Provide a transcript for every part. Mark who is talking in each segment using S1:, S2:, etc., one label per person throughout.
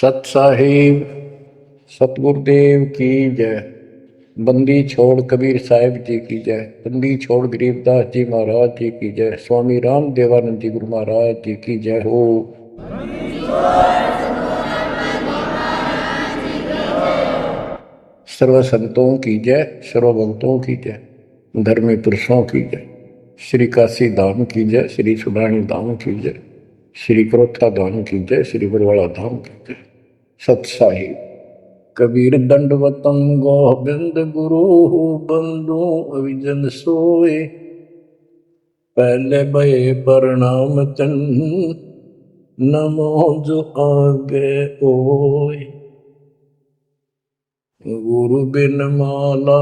S1: सत साहिब सतगुरुदेव की जय। बंदी छोड़ कबीर साहिब जी की जय। बंदी छोड़ गरीबदास जी महाराज जी की जय। स्वामी राम देवानंद जी गुरु महाराज जी की जय हो। सर्व संतों की जय, सर्व भक्तों की जय, धर्मी पुरुषों की जय। श्री काशी धाम की जय, श्री सुडानी धाम की जय, श्री क्रोथा धाम की जय, श्री बरवाड़ा धाम की जय। सत साहिब कबीर दंडवतम गोविंद गुरु बंधु अविजन सोए। पहले भय प्रणाम तन नमो जो आगे ओए। गुरु बिन माला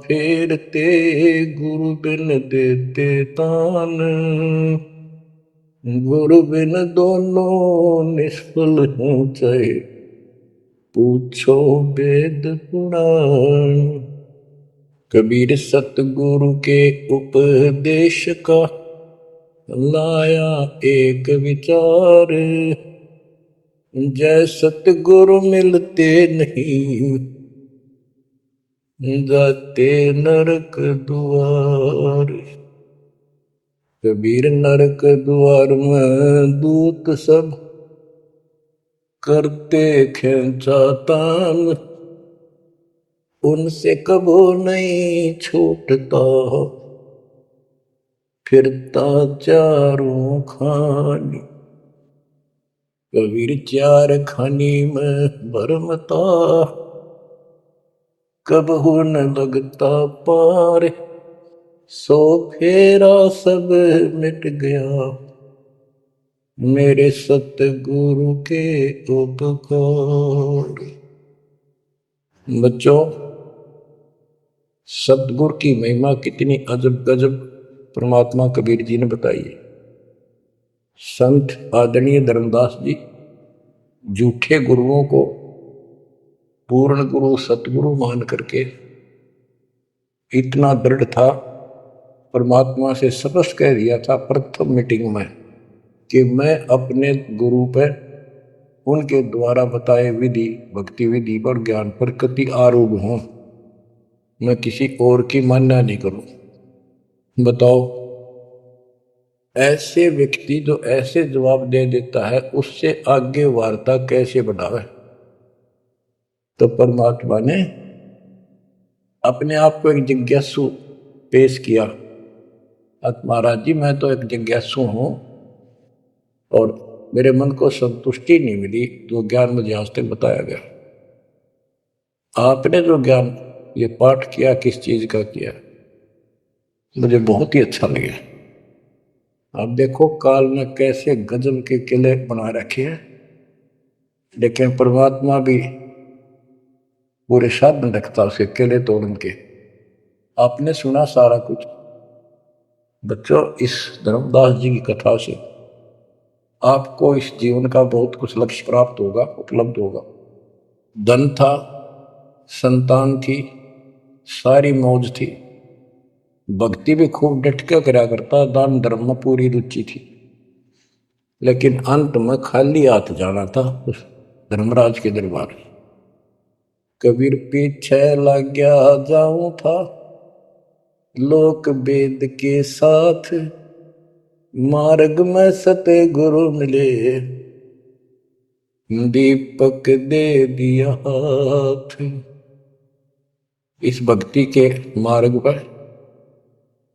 S1: फेरते, गुरु बिन देते तान, गुरु बिन दोनों निष्फल हों चाहे पूछो वेद पुराण। कबीर सतगुरु के उपदेश का लाया एक विचार। जय सतगुरु मिलते नहीं, जाते नरक द्वार। कबीर नरक द्वार में दूत सब करते खेचा तान, उनसे कबो नहीं छूटता फिरता चारों खानी। कबीर चार खानी में भरमता, कबहू न लगता पार। सो फेरा सब मिट गया मेरे सतगुरु के उपकार। बच्चों, सतगुरु की महिमा कितनी अजब गजब परमात्मा कबीर जी ने बताई है। संत आदरणीय धर्मदास जी झूठे गुरुओं को पूर्ण गुरु सतगुरु मान करके इतना दृढ़ था, परमात्मा से स्पष्ट कह दिया था प्रथम मीटिंग में कि मैं अपने गुरु पर उनके द्वारा बताए विधि भक्ति विधि पर ज्ञान पर कति आरूढ़ हूं, मैं किसी और की मान्य नहीं करूं। बताओ, ऐसे व्यक्ति जो ऐसे जवाब दे देता है उससे आगे वार्ता कैसे बढ़ावे। तो परमात्मा ने अपने आप को एक जिज्ञासु पेश किया। महाराज जी, मैं तो एक जिज्ञासु हूं और मेरे मन को संतुष्टि नहीं मिली जो ज्ञान मुझे आज तक बताया गया। आपने जो ज्ञान ये पाठ किया किस चीज का किया, मुझे बहुत ही अच्छा लगा। आप देखो काल में कैसे गजब के किले बना रखे हैं, लेकिन परमात्मा भी पूरे साधन रखता उसे किले तोड़न के। आपने सुना सारा कुछ। बच्चों, इस धर्मदास जी की कथा से आपको इस जीवन का बहुत कुछ लक्ष्य प्राप्त होगा, उपलब्ध होगा। धन था, संतान थी, सारी मौज थी, भक्ति भी खूब डटके करा करता, दान धर्म में पूरी रुचि थी, लेकिन अंत में खाली हाथ जाना था उस धर्मराज के दरबार। कबीर पीछे लग गया जाऊं था लोक वेद के साथ, मार्ग में सतगुरु मिले दीपक दे दिया हाथ। इस भक्ति के मार्ग पर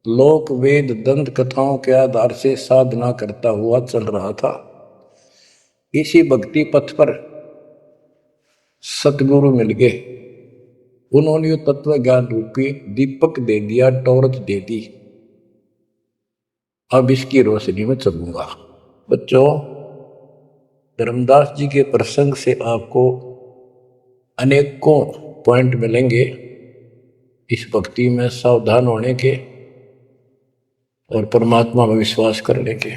S1: लोक वेद दंत कथाओं के आधार से साधना करता हुआ चल रहा था। इसी भक्ति पथ पर सतगुरु मिल गए। उन्होंने तत्व ज्ञान रूपी दीपक दे दिया, टॉर्च दे दी। अब इसकी रोशनी में चलूंगा। बच्चों, धर्मदास जी के प्रसंग से आपको अनेकों पॉइंट मिलेंगे इस भक्ति में सावधान होने के और परमात्मा में विश्वास करने के।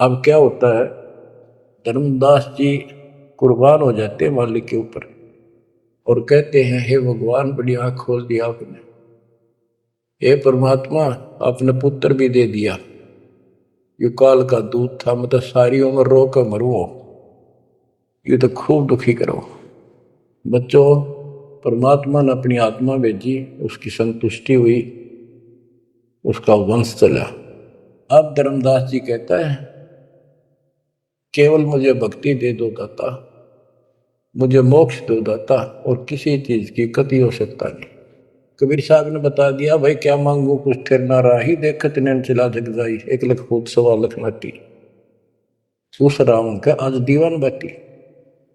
S1: अब क्या होता है, धर्मदास जी कुर्बान हो जाते हैं मालिक के ऊपर और कहते हैं, हे भगवान, बड़ी आंख खोल दिया आपने। हे परमात्मा, आपने पुत्र भी दे दिया, युकाल का दूध था, मतलब सारी उम्र रो कर मरूं। ये तो खूब दुखी करो। बच्चों, परमात्मा ने अपनी आत्मा भेजी, उसकी संतुष्टि हुई, उसका वंश चला। अब धर्मदास जी कहता है केवल मुझे भक्ति दे दो दाता, मुझे मोक्ष दो दाता, और किसी चीज की कति आवश्यकता नहीं। कबीर साहब ने बता दिया भाई क्या मांगू कुछ ठेर ना राही, देखत नैन चला जग जाई, 1 लाख फूट 1.25 लाख माटी। उस रावण का आज दीवान बाटी,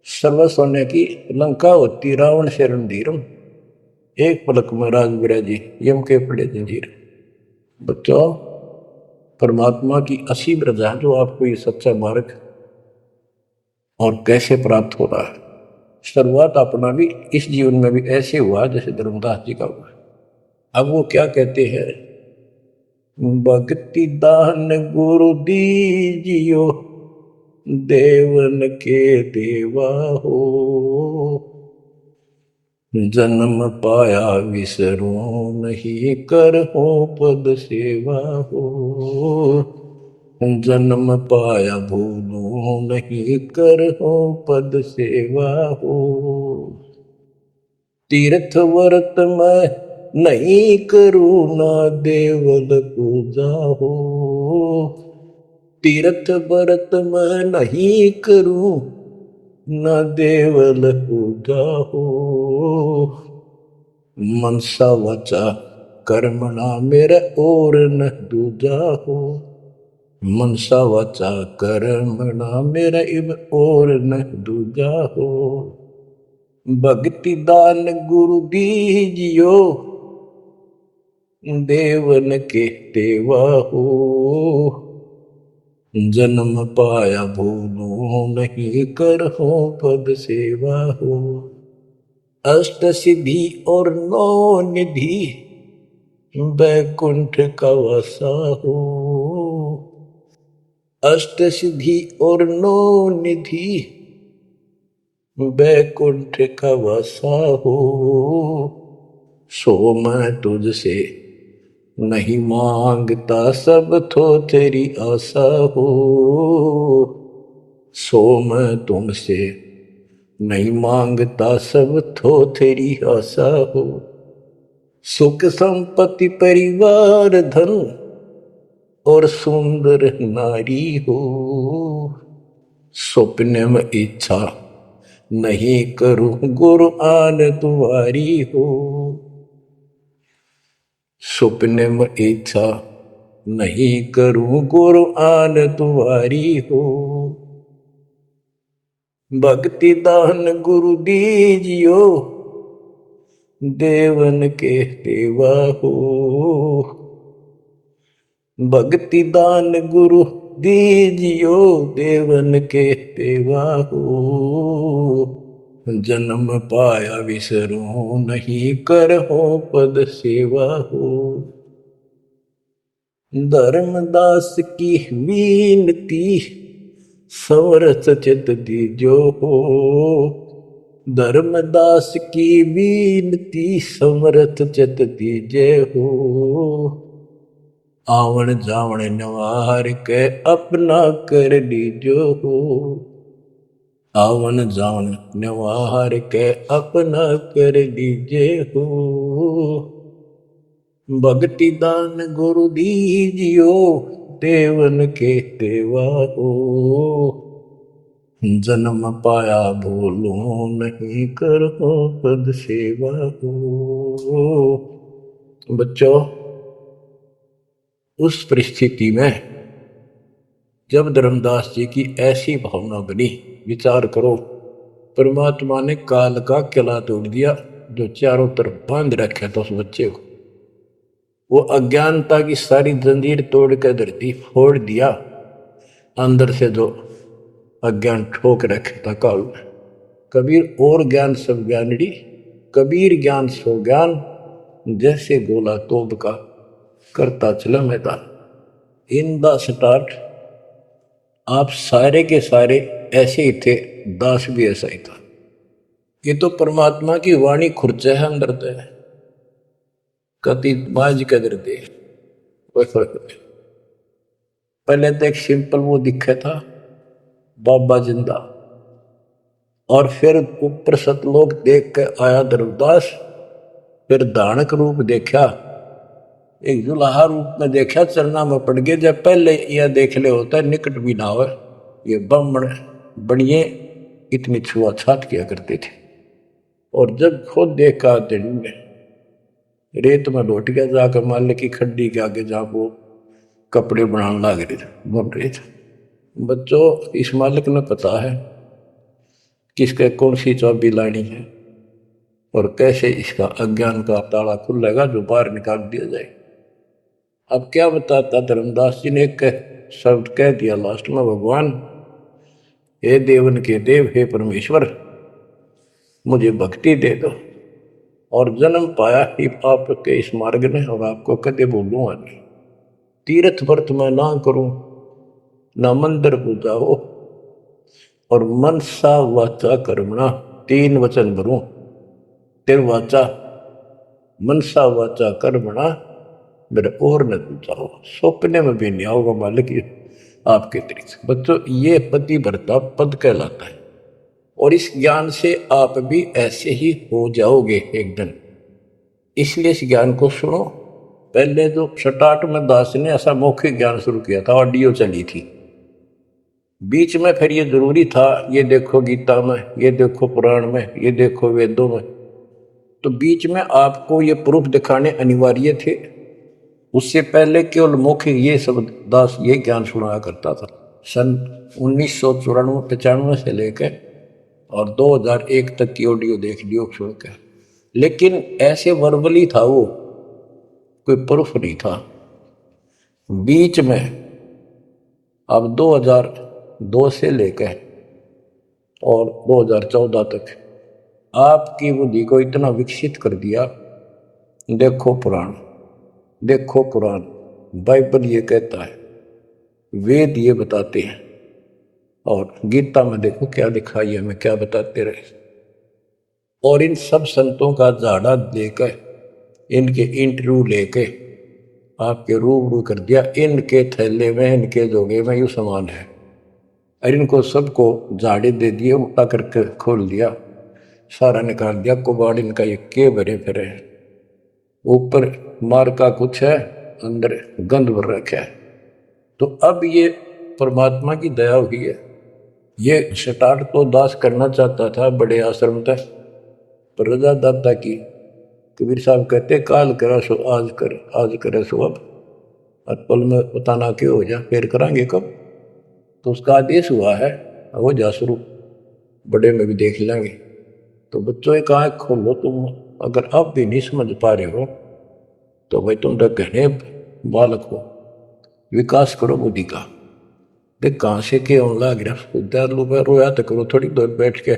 S1: सर्व सोने की लंका होती रावण से रणधीरम, एक पलक में राज विराजी यम के पड़े जंजीर। बच्चों, परमात्मा की असीम रजा जो आपको ये सच्चा मार्ग और कैसे प्राप्त हो रहा है। शुरुआत अपना भी इस जीवन में भी ऐसे हुआ जैसे धर्मदास जी का हुआ। अब वो क्या कहते हैं, भक्ति दान गुरु दीजियो, देवन के देवा हो, जन्म पाया विसरो नहीं, कर हो पद सेवा हो, जन्म पाया भूलो नहीं, कर हो पद सेवा हो। तीर्थ व्रत में नहीं करूँ ना देवल पूजा हो, तीर्थ व्रत में नहीं करूँ ना देवल पूजा हो, मनसा वचा कर्मणा मेरा और न दूजा हो, मनसा वचा कर्मणा मेरा इब और न दूजा हो, भक्ति दान गुरु दीजियो, देवन के देवा हो, जन्म पाया भूलो नहीं, कर हो पद सेवा हो। अष्ट सिद्धि और 9 निधि बैकुंठ का वासा हो, अष्ट सिद्धि और 9 निधि बैकुंठ का वासा हो, सो मैं तुझसे नहीं मांगता सब तो तेरी आशा हो, सो मैं तुमसे नहीं मांगता सब तो तेरी आशा हो, सुख संपत्ति परिवार धन और सुंदर नारी हो, स्वप्न में इच्छा नहीं करूं गुरु आन तुम्हारी हो, स्वप्न में इच्छा नहीं करूं गुरु आन तुम्हारी हो, भक्ति दान गुरु दीजियो, देवन के देवा हो, भक्ति दान गुरु दीजियो, देवन के देवा हो, जन्म पाया विसरो नहीं, कर हो पद सेवा हो। धर्मदास की विनती समरस चित दीजो हो, धर्मदास की विनती समरथ चित दीजे हो, आवन जावन नवार के अपना कर लीजो हो, आवन जावन नवार के अपना कर लीजे हो, भक्ति दान गुरु दीजियो, देवन के देवा हो, जन्म पाया भूलो नहीं, कर हो पद सेवा हो। बच्चों, उस परिस्थिति में जब धर्मदास जी की ऐसी भावना बनी, विचार करो, परमात्मा ने काल का किला तोड़ दिया जो चारों तरफ बांध रखा था उस बच्चे को, वो अज्ञानता की सारी जंजीर तोड़ कर धरती फोड़ दिया, अंदर से जो अज्ञान ठोक रखे था काल में। कबीर और ज्ञान सब ज्ञानड़ी, कबीर ज्ञान सो ज्ञान, जैसे गोला तोप का करता चला मैदान। इन द स्टार्ट आप सारे के सारे ऐसे ही थे, दास भी ऐसा ही था। ये तो परमात्मा की वाणी खुर्चा है अंदर तो है, कति बाज कदर दे कोई फर्क नहीं। पहले तो एक सिंपल वो दिखा था बाबा जिंदा, और फिर ऊपर सतलोक देख के आया धर्मदास, फिर दानक रूप देखा, एक जुलाहा रूप में देखा, चरना में पड़ गए। जब पहले यह देख ले होता है निकट भी ना हो, ये ब्राह्मण बड़िए इतनी छुआछात किया करते थे। और जब खुद देखा दिन में रेत में लौट गया, जाकर माल्य की खड्डी के आगे जहाँ वो कपड़े बनाने लग रहे थे, बन रहे थे। बच्चों, इस मालिक ने पता है किसके कौन सी चाबी लानी है और कैसे इसका अज्ञान का ताला खुलेगा जो बाहर निकाल दिया जाए। अब क्या बताता, धर्मदास जी ने एक शब्द कह दिया लास्ट में, भगवान हे देवन के देव, हे परमेश्वर, मुझे भक्ति दे दो और जन्म पाया ही आपके इस मार्ग में, और आपको कदे भूलूंगा नहीं। तीर्थ व्रत में ना करूं, ना मंदिर पूजाओ, और मनसा वाचा कर्मणा, 3 वचन भरूं। तिर वाचा मनसा वाचा कर्मणा मेरे और न पूछाओ, सपने में भी नहीं आओगा मालिक ये आपके तरीके। बच्चों, ये पति भरता पद कहलाता है, और इस ज्ञान से आप भी ऐसे ही हो जाओगे एक दिन। इसलिए इस ज्ञान को सुनो। पहले जो स्टार्ट में दास ने ऐसा मौखिक ज्ञान शुरू किया था, ऑडियो चली थी, बीच में फिर ये जरूरी था, ये देखो गीता में, ये देखो पुराण में, ये देखो वेदों में, तो बीच में आपको ये प्रूफ दिखाने अनिवार्य थे। उससे पहले केवल मौखिक ये सब दास ये ज्ञान सुनाया करता था। सन 1994-95 से लेकर और 2001 तक की ऑडियो देख लियो सुन के, लेकिन ऐसे वर्बली था वो, कोई प्रूफ नहीं था। बीच में अब 2002 से लेकर और 2014 तक आपकी बुद्धि को इतना विकसित कर दिया। देखो पुराण, देखो कुरान, बाइबल ये कहता है, वेद ये बताते हैं, और गीता में देखो क्या लिखा है, हमें क्या बताते रहे। और इन सब संतों का झाड़ा लेकर, इनके इंटरव्यू लेके आपके रूबरू कर दिया। इनके थैले में, इनके जोगे में यूँ सामान है, और इनको सबको झाड़े दे दिए, उल्टा करके खोल दिया, सारा निकाल दिया, कुबाड़ इनका ये के भरे फिरे हैं। ऊपर मार का कुछ है, अंदर गंध भर रखा है। तो अब ये परमात्मा की दया हुई है। ये स्टार्ट तो दास करना चाहता था बड़े आश्रम तक, पर रजा दाता की। कबीर साहब कहते, काल करा सो आज कर, आज करे सो अब, और पल में बताना क्यों हो जा, फिर करांगे कब। तो उसका आदेश हुआ है, हो जा शुरू, बड़े में भी देख लेंगे। तो बच्चों एक आँख खोलो, तुम अगर अब भी नहीं समझ पा रहे हो तो भाई तुम तो कहने बालक हो, विकास करो बुद्धि का। देख कहाँ से के होने लग रहा, रोया तो करो थोड़ी देर बैठ के,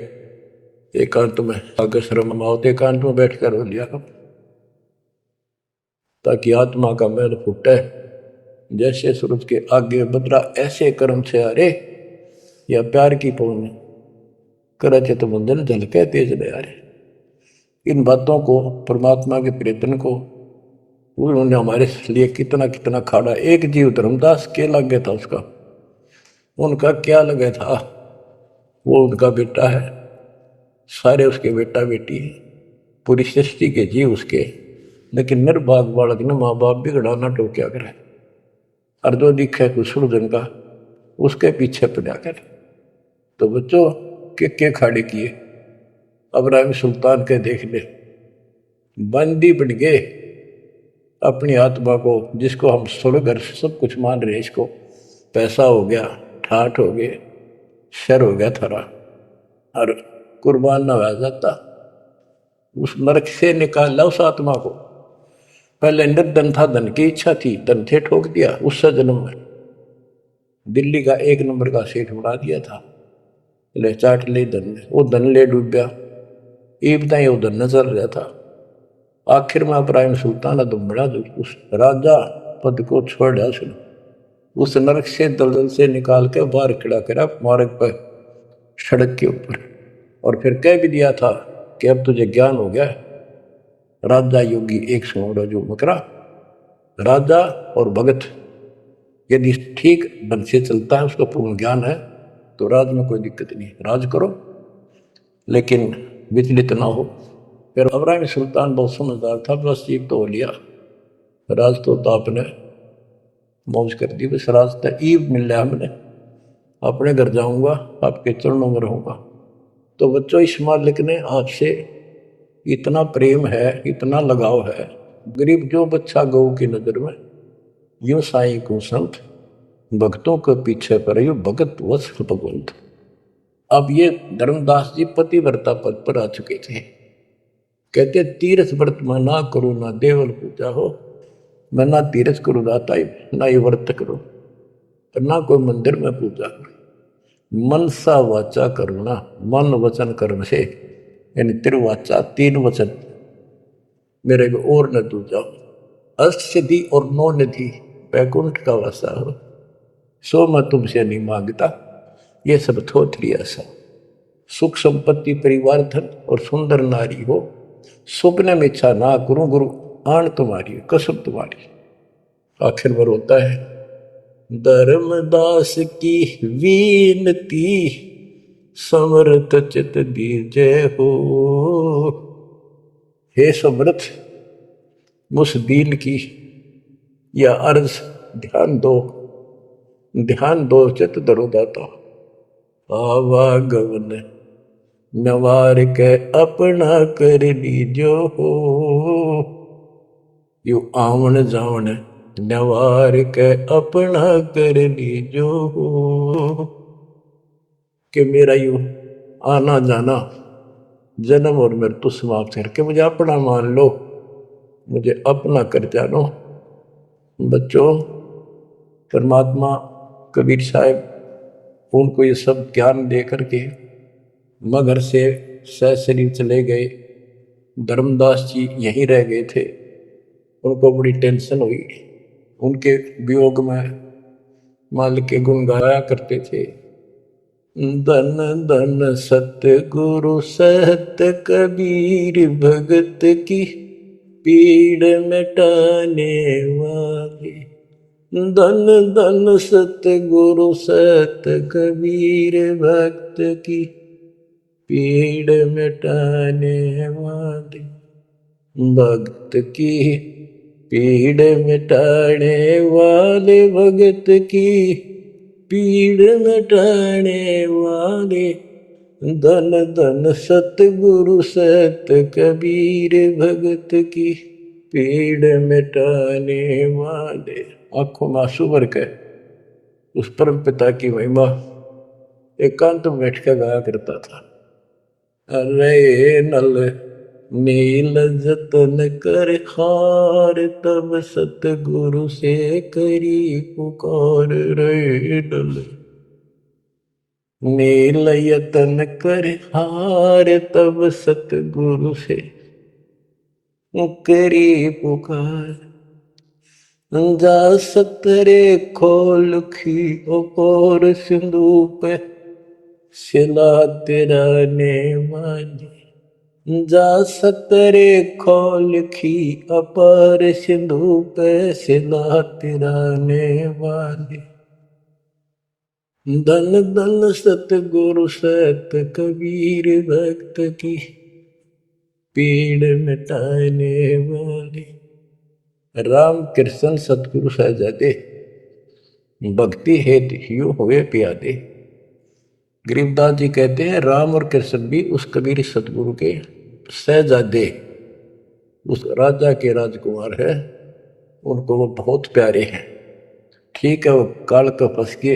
S1: एकांत में आगे शर्म माओ तो एकांत में बैठ कर रो लिया करो, ताकि आत्मा का मैल फूटे। जैसे सूरज के आगे बदरा, ऐसे कर्म से अरे या प्यार की पौन करे तो मंदिर जल के तेज ले आ रहे। इन बातों को, परमात्मा के प्रेतन को, उन्होंने हमारे लिए कितना कितना खाड़ा। एक जीव धर्मदास के लग गया था उसका, उनका क्या लगे था, वो उनका बेटा है, सारे उसके बेटा बेटी है, पूरी सृष्टि के जीव उसके। लेकिन निर्भाग बालक ने माँ बाप बिगड़ाना टोक्या करे, और जो दिखे कुछ सुरजन का उसके पीछे पड़ा करे। तो बच्चों के खाड़े किए, अब्राहिम सुल्तान के देख ले, बंदी बन गए अपनी आत्मा को, जिसको हम स्वर्ग सब कुछ मान रहे, इसको पैसा हो गया, ठाठ हो गए, शर हो गया थारा, और कुर्बान ना हो जाता। उस नरक से निकाला उस आत्मा को। पहले निर्धन था, धन की इच्छा थी, धन थे ठोक दिया, उससे जन्म में दिल्ली का 1 नंबर का सेठ बना दिया था, ले चाट ले धन, वो धन ले डूबया, इबता वो धन नजर रहा था। आखिर में इब्राहिम सुल्तान बड़ा उस राजा पद को छोड़ा, उस नरक से दलदल से निकाल के बाहर खड़ा करा मार्ग पर, सड़क के ऊपर, और फिर कह भी दिया था कि अब तुझे ज्ञान हो गया। राजा योगी एक सुनो जो मकरा, राजा और भगत यदि ठीक ढंग से चलता है, उसका पूर्ण ज्ञान है, तो राज में कोई दिक्कत नहीं, राज करो। लेकिन विचलित ना हो। फिर इब्राहिम सुल्तान बहुत समझदार था, बस जीप तो हो लिया, राज तो आपने मौज कर दी, बस रास्ता ईब मिल रहा हमने, अपने घर जाऊंगा, आपके चरणों में रहूंगा। तो बच्चों, इस मालिक ने आपसे इतना प्रेम है, इतना लगाव है। गरीब जो बच्चा गौ की नजर में, यूं साई को संत भक्तों के पीछे पर यू भगत वत्सल भगवंत। अब ये धर्मदास जी पतिव्रता पद पर आ चुके थे। कहते तीर्थ व्रत में ना करो ना देवल पूजा हो, मैं ना तीर्थ करो दाता ना ये व्रत करो, ना कोई मंदिर में पूजा करो। मनसा वाचा करुणा, मन वचन कर्म से, यानी तिरुवाचा 3 वचन मेरे को और न दूजा। अष्टसिद्धि और 9 निधि वैकुंठ का वासा हो, सो मैं तुमसे नहीं मांगता, ये सब थोथरी ऐसा। सुख संपत्ति परिवार धन और सुंदर नारी हो, स्वप्न में इच्छा ना करूं गुरु, आन तुम्हारी कसम तुम्हारी। आखिर में रोता है, धर्मदास की वीनती समर्थ चित दीजय हो। हे समर्थ, मुझ दीन की या अर्ज ध्यान दो, ध्यान दो चित धरो दाता। आवागमन नवार के अपना कर लीजो हो, यू आवन जावन नवार के अपना कर लीजो हो। कि मेरा यू आना जाना जन्म और मृत्यु समाप्त करके मुझे अपना मान लो, मुझे अपना कर जानो। बच्चों, परमात्मा कबीर साहब उनको ये सब ज्ञान दे करके मगर से शरीर चले गए। धर्मदास जी यहीं रह गए थे, उनको बड़ी टेंशन हुई। उनके वियोग में मालिक के गुण गाया करते थे। धन धन सतगुरु सत्य कबीर भगत की पीड़ मिटाने वाले। धन धन सतगुरु सत्य कबीर भक्त की पीड़ मिटाने वाले। भक्त की पीड़ मिटाने वाले, भगत की पीड़ मिटाने वाले। धन धन सतगुरु सत्य कबीर भगत की पीड़ मिटाने वाले। आंखों में आंसू भर के उस परम पिता की महिमा एकांत में बैठ कर गाया करता था। अरे नल नील जतन कर हार, तब सतगुरु से करी पुकार। रे नल नील यतन कर हार, तब सतगुरु से करी पुकार। जा सतरे खोल खी और सिंधु पे सिला तिराने वाली। जा सतरे खोल खी अपार सिंधु पे सिला तिराने वाली। धन धन सतगुरु सत्य कबीर भक्त की पीड़ मिटाने वाली। राम कृष्ण सतगुरु सहजादे, भक्ति हेतु ह्यू हुए प्यादे। गरीबदास जी कहते हैं राम और कृष्ण भी उस कबीर सतगुरु के सहजादे, उस राजा के राजकुमार है, उनको वो बहुत प्यारे हैं। ठीक है, वो काल का फंस के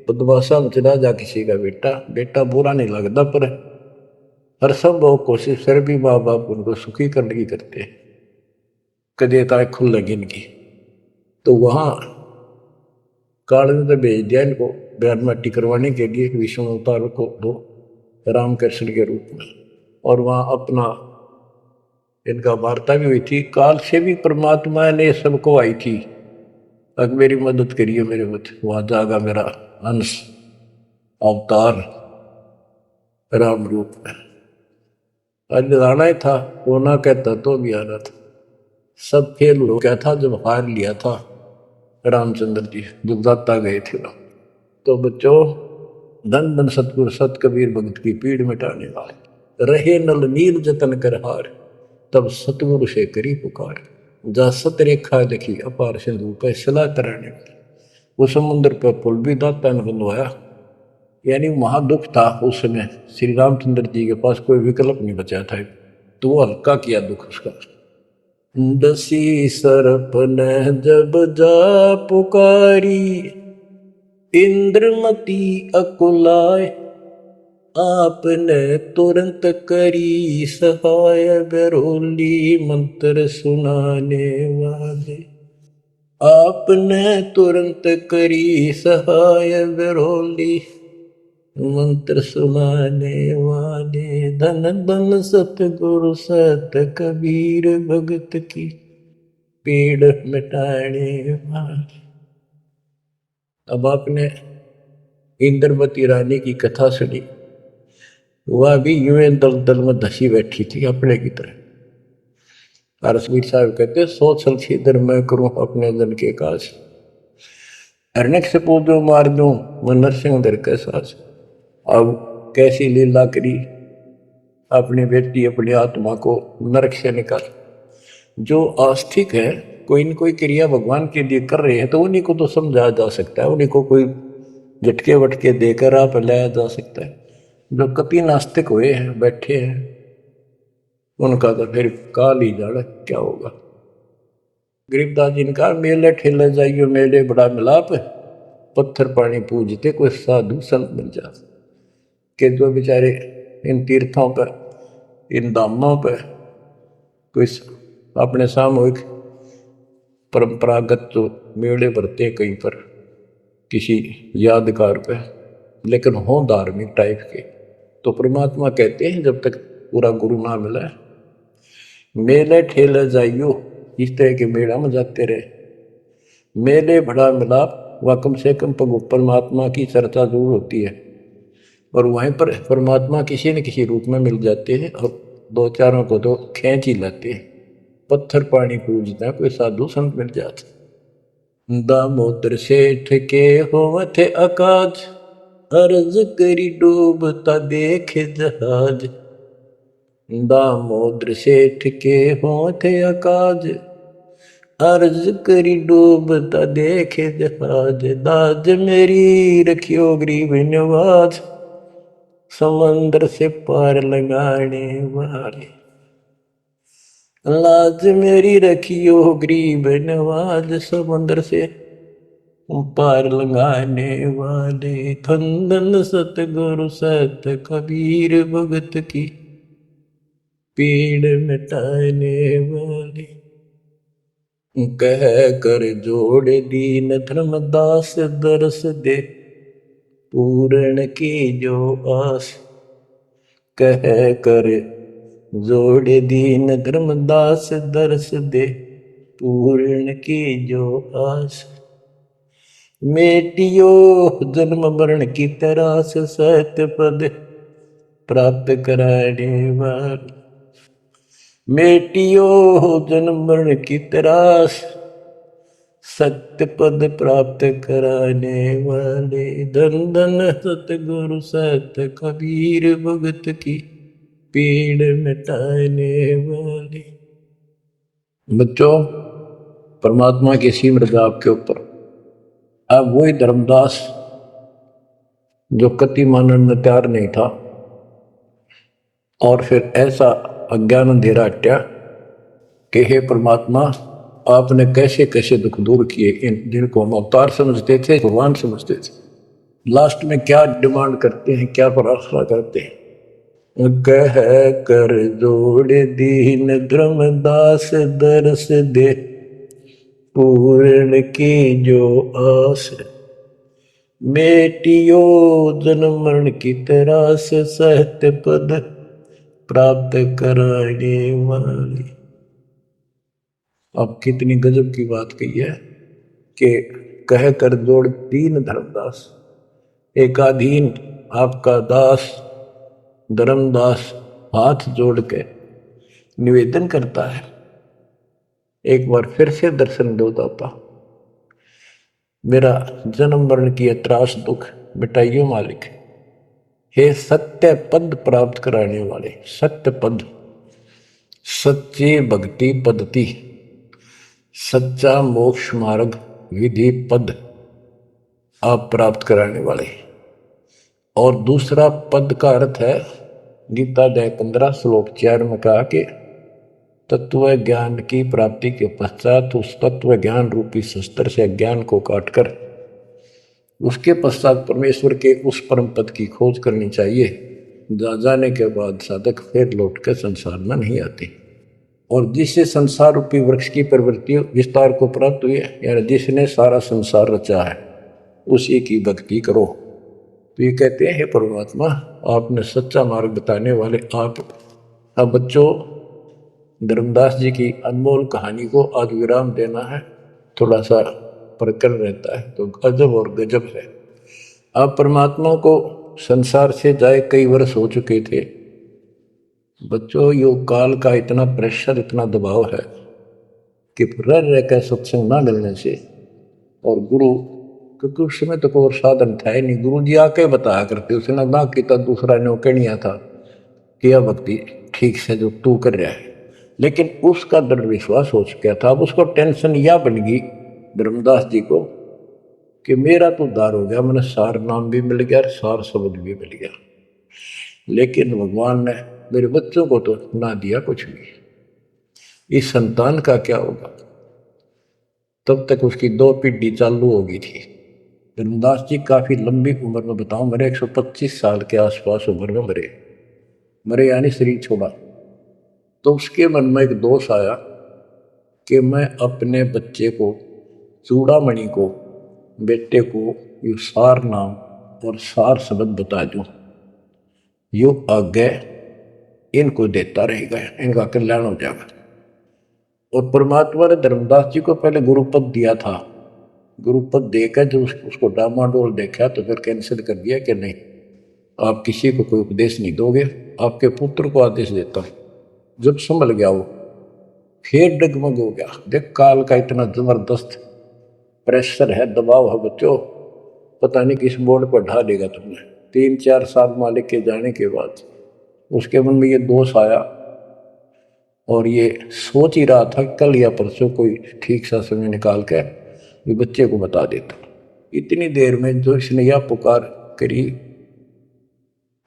S1: बदमाशा में चला जा किसी का बेटा, बेटा बुरा नहीं लगता, पर हर संभव कोशिश फिर भी माँ बाप उनको सुखी करने की करते हैं, कदे ताए खुल लगी इनकी। तो वहां काल ने तो भेज दिया इनको ब्याह माटी करवाने के लिए विष्णु अवतार को दो रामकृष्ण के रूप में, और वहां अपना इनका वार्ता भी हुई थी। काल से भी परमात्मा ने सबको आई थी, अब मेरी मदद करिए मेरे मत। वहां जागा मेरा अंश अवतार राम रूप में। आज आना ही था, वो ना कहता तो भी आना था। सब फेल हो गया था जब हार लिया था रामचंद्र जी, जब दाता गए थे। तो बच्चों, धन धन सतगुरु सत कबीर भगत की पीड़ मिटाने वाले। रहे नल नील जतन कर हार, तब सतगुरु से करी पुकार। जा सत रेखा देखी अपार सिंधु पे सला तराने, वो समुद्र पर पुल भी दाता ने बनवाया। यानी वहां दुख था उस समय, श्री रामचंद्र जी के पास कोई विकल्प नहीं बचा था, तो वो हल्का किया दुख उसका। दसी सरप ने जब जा पुकारी, इंद्रमती अकुलाय, आपने तुरंत करी सहाय, बरोली मंत्र सुनाने वाले। आपने तुरंत करी सहाय, बरोली मंत्र सुनाने वाले। धन धन सतगुरु सत कबीर, भगत की पीड़ मिटाने वाले। अब आपने इंद्रवती रानी की कथा सुनी, वह भी यूं दल दल में धसी बैठी थी अपने की तरह। रसवीर साहब कहते सोच छलछीदर मैं करूं अपने जन के काज, हरनेक से पूजो मार दूं मैं नरसिंह दर के साज। अब कैसी लीला करी, अपनी बेटी अपनी आत्मा को नरक से निकाल। जो आस्तिक है कोई न कोई क्रिया भगवान के लिए कर रहे हैं तो उन्हीं को तो समझाया जा सकता है, उन्हीं को कोई झटके वटके देकर आप लाया जा सकता है। जो कपि नास्तिक हुए हैं बैठे हैं, उनका तो फिर काल ही जाने क्या होगा। गरीबदास जी ने कहा मेले ठेले जाइयो मेले बड़ा मिलाप, पत्थर पानी पूजते कोई साधु संत बन जा। के जो बेचारे इन तीर्थों पर इन धामों पर कोई अपने सामूहिक परंपरागत जो मेले भरते कहीं पर किसी यादगार पे, लेकिन हो धार्मिक टाइप के, तो परमात्मा कहते हैं जब तक पूरा गुरु ना मिला मेले ठेले जाइयो, इस तरह के मेला में जाते रहे। मेले बड़ा मिलाप, वह कम से कम परमात्मा की चर्चा जरूर होती है, और वहीं पर परमात्मा किसी न किसी रूप में मिल जाते हैं और दो चारों को तो खींच ही लाते हैं। पत्थर पानी पूजता कोई साधु संत मिल जाते। दामोदर सेठ के होवत अकाज, अर्ज करी डूबता देखे जहाज। दामोदर सेठ के होवत अकाज, अर्ज करी डूबता देखे जहाज। दाज मेरी रखियो गरीब नवाज, समंदर से पार लगाने वाले। लाज मेरी रखियो गरीब नवाज, समंदर से पार लगाने वाले। धन सतगुरु सत कबीर, भगत की पीड़ मिटाने वाले। कह कर जोड़ दीन धर्मदास, दरस दे पूर्ण की जो आस। कह कर जोड़ दीन धर्मदास, दरस दे पूर्ण की जो आस। मेटियो जन्म मरण की तरास, सत्य पद प्राप्त कराने वाले। मेटियो जन्म मरण की तरास, सत्य पद प्राप्त कराने वाले। धन धन सतगुरु सत कबीर, भगत की पीड़ मिटाने वाले। बच्चों, परमात्मा की सिमरत आपके ऊपर। अब वही धर्मदास जो कति मानने में तैयार नहीं था, और फिर ऐसा अज्ञान अंधेरा हटा कि हे परमात्मा आपने कैसे कैसे दुख दूर किए। इन जिनको हम अवतार समझते थे, भगवान समझते थे, लास्ट में क्या डिमांड करते हैं, क्या प्रार्थना करते हैं। कह कर जोड़ दीन धर्मदास, दरस दे पूर्ण की जो आस। मेटियो जन्म मरण की तरास, सत्य पद प्राप्त कराने वाली। अब कितनी गजब की बात कही है कि कह कर जोड़ दीन धर्मदास, एकाधीन आपका दास धर्मदास हाथ जोड़ के निवेदन करता है, एक बार फिर से दर्शन दो दाता, मेरा जन्म मरण की त्रास दुख मिटाइयो मालिक। हे सत्य पद प्राप्त कराने वाले, सत्य पद, सच्ची भक्ति पद्धति, सच्चा मोक्ष मार्ग विधि पद आप प्राप्त कराने वाले। और दूसरा पद का अर्थ है गीता अध्याय 15 श्लोक 4 में कहा कि तत्व ज्ञान की प्राप्ति के पश्चात उस तत्व ज्ञान रूपी शस्त्र से ज्ञान को काटकर उसके पश्चात परमेश्वर के उस परम पद की खोज करनी चाहिए, जहाँ जाने के बाद साधक फिर लौट कर संसार में नहीं आते। और जिससे संसार रूपी वृक्ष की प्रवृत्ति विस्तार को प्राप्त हुई है, यानी जिसने सारा संसार रचा है, उसी की भक्ति करो। तो ये कहते हैं हे परमात्मा, आपने सच्चा मार्ग बताने वाले आप। अब बच्चों, धर्मदास जी की अनमोल कहानी को आज विराम देना है, थोड़ा सा प्रकरण रहता है तो अजब और गजब है। आप परमात्मा को संसार से जाए कई वर्ष हो चुके थे। बच्चों, योग काल का इतना प्रेशर, इतना दबाव है कि रह कर सत्संग ना मिलने से, और गुरु, क्योंकि उस समय तो कोई साधन था ही नहीं, गुरु जी आके बताया करते, उसने ना किया दूसरा ने कहनिया था कि यह भक्ति ठीक से जो तू कर रहा है। लेकिन उसका दृढ़ विश्वास हो चुका था। अब उसको टेंशन यह बन गई धर्मदास जी को कि मेरा तो उद्धार हो गया, मैंने सार नाम भी मिल गया, सार शब्द भी मिल गया, लेकिन भगवान ने मेरे बच्चों को तो ना दिया कुछ भी। इस संतान का क्या होगा? तब तक उसकी 2 पीढ़ी चालू हो गई थी। धर्मदास जी काफी लंबी उम्र में, बताऊं, मेरे 125 साल के आसपास उम्र में मरे यानी शरीर छोड़ा। तो उसके मन में एक दोष आया कि मैं अपने बच्चे को, चूड़ामणि को, बेटे को ये सार नाम और सार शब्द बता दूं, यो आगे इनको देता रहेगा, इनका कल्याण हो जाएगा। और परमात्मा ने धर्मदास जी को पहले गुरुपद दिया था। गुरुपद देकर जो उसको डामाडोल देखा तो फिर कैंसिल कर दिया कि नहीं, आप किसी को कोई उपदेश नहीं दोगे, आपके पुत्र को आदेश देता हूं। जब संभल गया वो, फिर डगमग हो गया। देख, काल का इतना जबरदस्त प्रेशर है, दबाव है बच्चों, पता नहीं किस बोर्ड पर ढा देगा तुमने। 3-4 साल मालिक के जाने के बाद उसके मन में ये दोष आया और ये सोच ही रहा था कल या परसों कोई ठीक सा समय निकाल के ये बच्चे को बता देता। इतनी देर में जो इसने यह पुकार करी,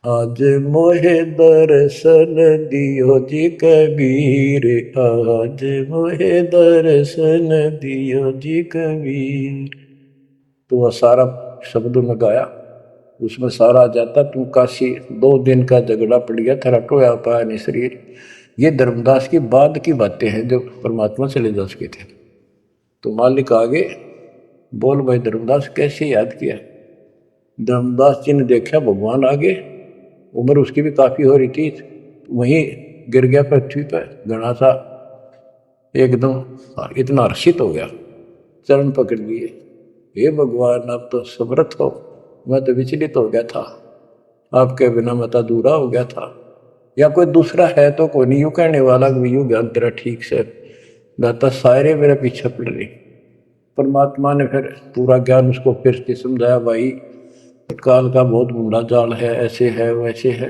S1: आज मोहे दर्शन दियो जी कबीर, आज मोहे दर्शन दियो जी कबीर। तो वह सारा शब्दों में गाया, उसमें सारा जाता, तू काशी 2 दिन का झगड़ा पड़ गया, थरा टोया पाया नहीं शरीर। ये धर्मदास की बाद की बातें हैं जो परमात्मा चले जा चुके थे। तो मालिक आगे बोल, भाई धर्मदास कैसे याद किया? धर्मदास जी ने देखा भगवान आगे, उम्र उसकी भी काफी हो रही थी, वहीं गिर गया पृथ्वी पर, घना सा एकदम इतना हर्षित हो गया, चरण पकड़ लिए, हे भगवान आप तो समर्थ हो, मैं तो विचलित हो गया था, आपके बिना मैं तो अधूरा हो गया था, या कोई दूसरा है तो कोई नहीं। यूँ कहने वाला कि यूँ ज्ञान तेरा ठीक से दाता, सारे मेरे पीछे पड़ रही। परमात्मा ने फिर पूरा ज्ञान उसको फिर से समझाया, भाई काल का बहुत बूढ़ा जाल है, ऐसे है वैसे है।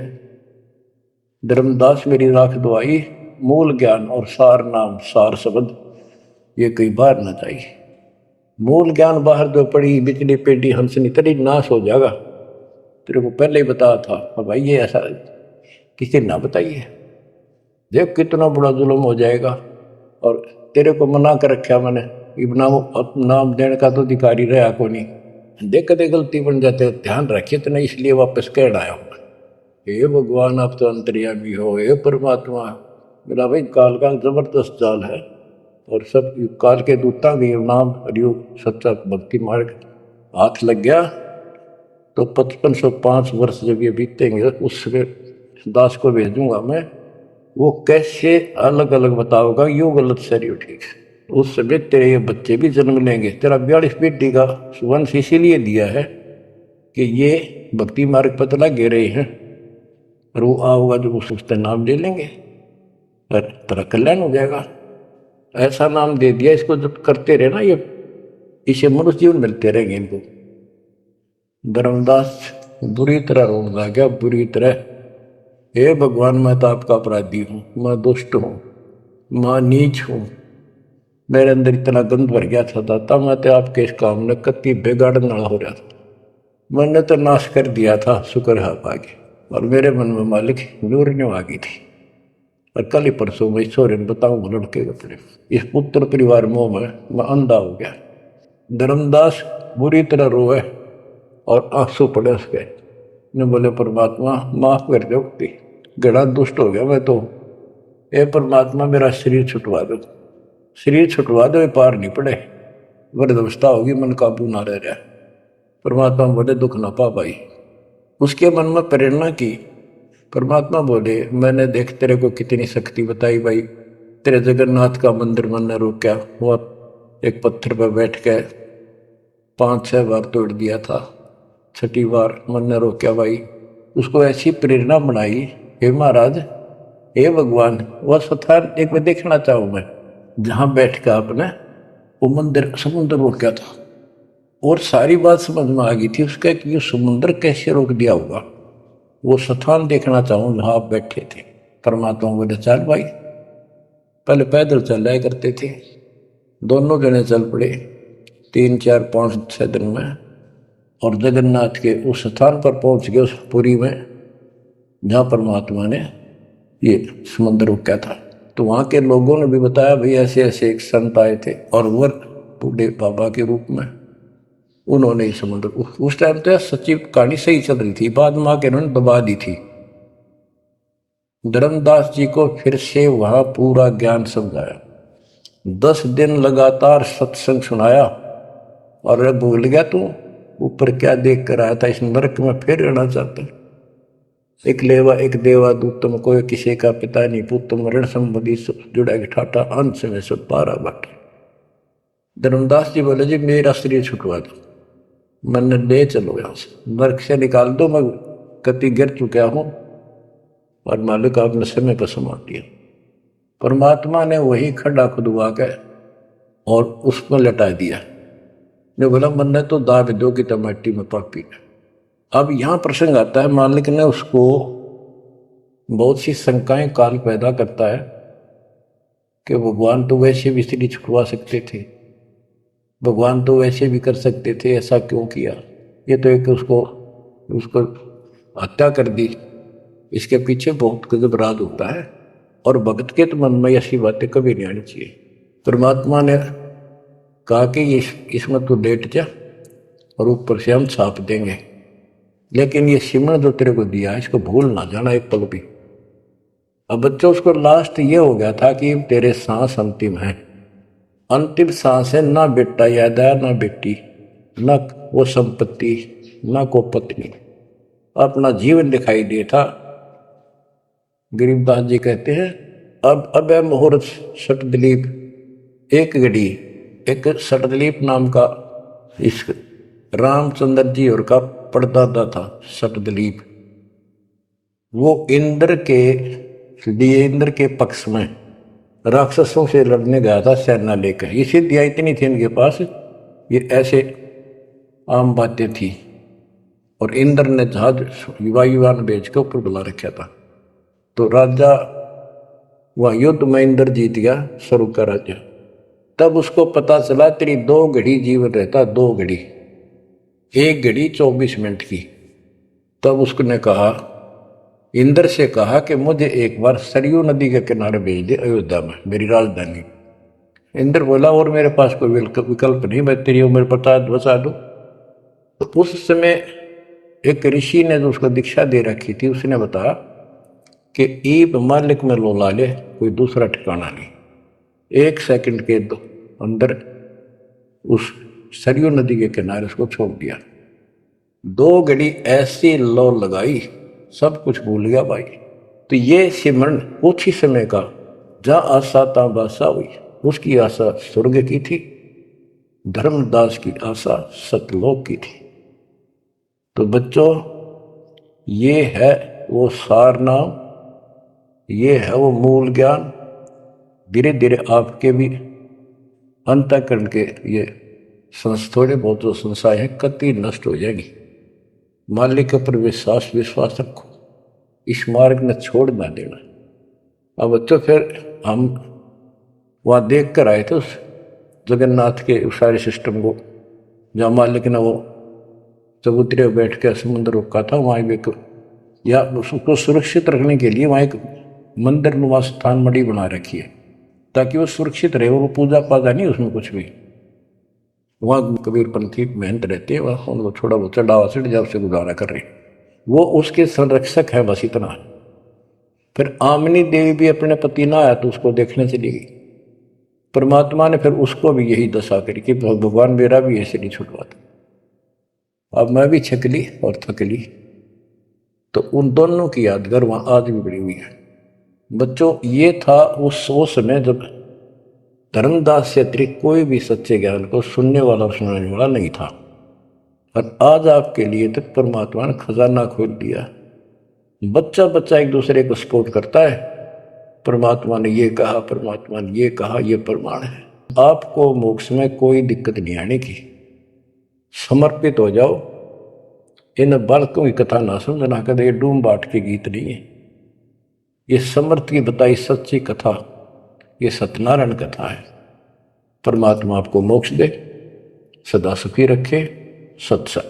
S1: धर्मदास मेरी राख दुआई, मूल ज्ञान और सार नाम सार शब्द ये कई बार न चाहिए। मूल ज्ञान बाहर जो पड़ी बिजली पेटी हंसनी तरी नाश हो जाएगा। तेरे को पहले ही बताया था, और भाई ये ऐसा किसी ना बताइए, देख कितना बड़ा जुल्म हो जाएगा। और तेरे को मना कर रखा मैंने, नाम देने का तो अधिकारी रहा को नहीं, देख कदे गलती बन जाते, ध्यान रखिए तो नहीं, इसलिए वापस कह आया हूँ। हे भगवान आप तो अंतर्यामी हो, हे परमात्मा। मेरा भाई काल का जबरदस्त जाल है, और सब काल के दूता भी नाम हरियो सच्चा भक्ति मार्ग हाथ लग गया तो 5505 वर्ष जब ये बीतेंगे, उसमें दास को भेजूंगा मैं, वो कैसे अलग अलग बताओगा, यो गलत सही ठीक। उस समय तेरे ये बच्चे भी जन्म लेंगे। तेरा 42 पीढ़ी का वंश इसीलिए दिया है कि ये भक्ति मार्ग पर तला गे रहे हैं, और वो आओगा जो उसका नाम ले लेंगे और तेरा कल्याण हो जाएगा। ऐसा नाम दे दिया, इसको जब करते रहे ना, ये इसे मनुष्य जीवन मिलते रहेंगे इनको। धर्मदास बुरी तरह रोने लग गया, बुरी तरह। हे भगवान, मैं तो आपका अपराधी हूँ, मैं दुष्ट हूँ, मैं नीच हूँ, मेरे अंदर इतना गंद भर गया था दाता, मैं तो आपके इस काम ने कति बिगाड़ने वाला हो रहा था, मैंने तो नाश कर दिया था, शुक्र है आप आगे। और मेरे मन में मालिक नूरने आ गई थी। और कल ही परसों मैं ईश्वर बताऊँ लड़के को तेरे इस पुत्र परिवार मोह में मैं अंधा हो गया। धर्मदास बुरी तरह रोए और आंसू पड़े उसके। ने बोले परमात्मा माफ कर दो, गड़ा दुष्ट हो गया मैं तो, ए परमात्मा मेरा शरीर छुटवा दो, शरीर छुटवा दो, ये पार नहीं पड़े, वृद्धावस्था होगी, मन काबू ना रह रहा। परमात्मा बोले दुख ना पा भाई। उसके मन में प्रेरणा की। परमात्मा बोले मैंने देख तेरे को कितनी शक्ति बताई भाई, तेरे जगन्नाथ का मंदिर मैंने रोका, वो एक पत्थर पर बैठ के 5-6 बार तोड़ दिया था, 6ठी बार मैंने रोका भाई। उसको ऐसी प्रेरणा बनाई, हे महाराज, हे भगवान, वह स्थान एक बार देखना चाहूँ मैं जहाँ बैठ कर आपने वो मंदिर समुद्र रोका था। और सारी बात समझ में आ गई थी उसका कि ये समुद्र कैसे रोक दिया होगा, वो स्थान देखना चाहूँ जहाँ आप बैठे थे। परमात्मा बोले चल भाई। पहले पैदल चल रहा करते थे, दोनों जने चल पड़े 3-4-5-6 दिन में, और जगन्नाथ के उस स्थान पर पहुंच गए, उस पुरी में जहाँ परमात्मा ने ये समुद्र रोका था। तो वहाँ के लोगों ने भी बताया भाई ऐसे ऐसे एक संत आए थे और वो बूढ़े बाबा के रूप में उन्होंने ही समुद्र, उस टाइम तो सच्ची कहानी सही चल रही थी, बाद में आके उन्होंने दबा दी थी। धर्मदास जी को फिर से वहां पूरा ज्ञान समझाया, 10 दिन लगातार सत्संग सुनाया। और अरे भूल गया तू ऊपर क्या देख कर आया था, इस नरक में फिर रहना चाहता। एक लेवा एक देवा दूतम, कोई किसी का पिता नहीं पुतम, ऋण संबंधी जुड़ा ठाटा, अंश में सब पारा बट। धर्मदास जी बोले जी मेरा शरीर छुटवा दो, मन ले चलो यहां से, नरक से निकाल दो, मैं कति गिर चुका हूं और मालिक आपने समय पर संभाल दिया। परमात्मा ने वही खड्डा खुदवा के और उसमें लटा दिया। ने बोला मन ने तो दाब दो कि टमाटी में पापी। अब यहां प्रसंग आता है, मालिक ने उसको बहुत सी शंकाएं काल पैदा करता है कि भगवान तो वैसे भी स्त्री छुटवा सकते थे, भगवान तो वैसे भी कर सकते थे, ऐसा क्यों किया? ये तो एक उसको हत्या कर दी, इसके पीछे बहुत गजब राज होता है। और भक्त के तो मन में ऐसी बातें कभी नहीं आनी चाहिए। परमात्मा ने कहा कि इसमें तो लेट जा और ऊपर से हम छाप देंगे, लेकिन ये सिमरन जो तेरे को दिया है इसको भूल ना जाना एक पल भी। अब बच्चों उसको लास्ट ये हो गया था कि तेरे सांस अंतिम है, अंतिम सांस है, ना बेटा याद आया, ना बेटी, ना वो संपत्ति, ना को पत्नी, अपना जीवन दिखाई दे था। गरीबदास जी कहते हैं अब है मुहूर्त सटदलीप, एक घड़ी, एक सटदलीप नाम का इस रामचंद्र जी और का परदादा था सटदलीप। वो इंद्र के पक्ष में राक्षसों से लड़ने गया था सेना लेकर। ये सिद्धियां इतनी थी इनके पास, ये ऐसे आम बातें थी। और इंद्र ने जहाज वायुयान भेज के ऊपर बुला रखा था। तो राजा वह युद्ध में इंद्र जीत गया, स्वर्ग का राजा। तब उसको पता चला तेरी 2 घड़ी जीवन रहता, 2 घड़ी, 1 घड़ी 24 मिनट की। तब उसने कहा, इंद्र से कहा कि मुझे एक बार सरयू नदी के किनारे भेज दे, अयोध्या में मेरी राजधानी। इंद्र बोला और मेरे पास कोई विकल्प नहीं, मैं तेरी उम्र बचा दूं। तो उस समय एक ऋषि ने जो उसको दीक्षा दे रखी थी, उसने बताया कि ईब मालिक में लोला ले, कोई दूसरा ठिकाना नहीं। 1 सेकंड के अंदर उस सरयू नदी के किनारे उसको छोड़ दिया। 2 घड़ी ऐसी लो लगाई, सब कुछ भूल गया भाई। तो ये सिमरन कुछ ही समय का, जहाँ आशा ता बासा हुई। उसकी आशा स्वर्ग की थी, धर्मदास की आशा सतलोक की थी। तो बच्चों, ये है वो सार नाम, ये है वो मूल ज्ञान। धीरे धीरे आपके भी अंतःकरण के ये थोड़े बहुत जो संशय है कति नष्ट हो जाएगी। मालिक के ऊपर विश्वास रखो, इस मार्ग में छोड़ ना देना। अब बच्चों फिर हम वहाँ देख कर आए थे उस जगन्नाथ के उस सारे सिस्टम को, जहाँ मालिक ने वो चबूतरे बैठ के समुद्र रोका था। वहाँ एक या उसको सुरक्षित रखने के लिए वहाँ एक मंदिर नुमा स्थान मणि बना रखी है, ताकि वो सुरक्षित रहे, वो पूजा पाजा नहीं उसमें कुछ भी। वहाँ कबीरपंथी मेहनत रहती है, वहाँ उनको थोड़ा बहुत चढ़ावा चढ़ जाओ से गुजारा कर रहे, वो उसके संरक्षक है, बस इतना। फिर आमनी देवी भी अपने पति ना आया तो उसको देखने चली गई। परमात्मा ने फिर उसको भी यही दशा करी कि भगवान मेरा भी ऐसे नहीं छुटवाता। अब मैं भी छकली और थकली। तो उन दोनों की यादगार वहाँ आज भी बड़ी हुई है। बच्चों ये था उस समय जब धर्मदास से अतिरिक्त कोई भी सच्चे ज्ञान को सुनने वाला और सुनाने वाला नहीं था। और आज आपके लिए तो परमात्मा ने खजाना खोल दिया। बच्चा बच्चा एक दूसरे को सपोर्ट करता है, परमात्मा ने ये कहा, परमात्मा ने ये कहा, ये प्रमाण है। आपको मोक्ष में कोई दिक्कत नहीं आने की। समर्पित हो जाओ। इन बालकों की कथा ना समझना कदे, ये डूम बाट के गीत नहीं है। ये समर्थ की बताई सच्ची कथा, ये सत्यनारायण कथा है। परमात्मा आपको मोक्ष दे, सदा सुखी रखे। सत्संग।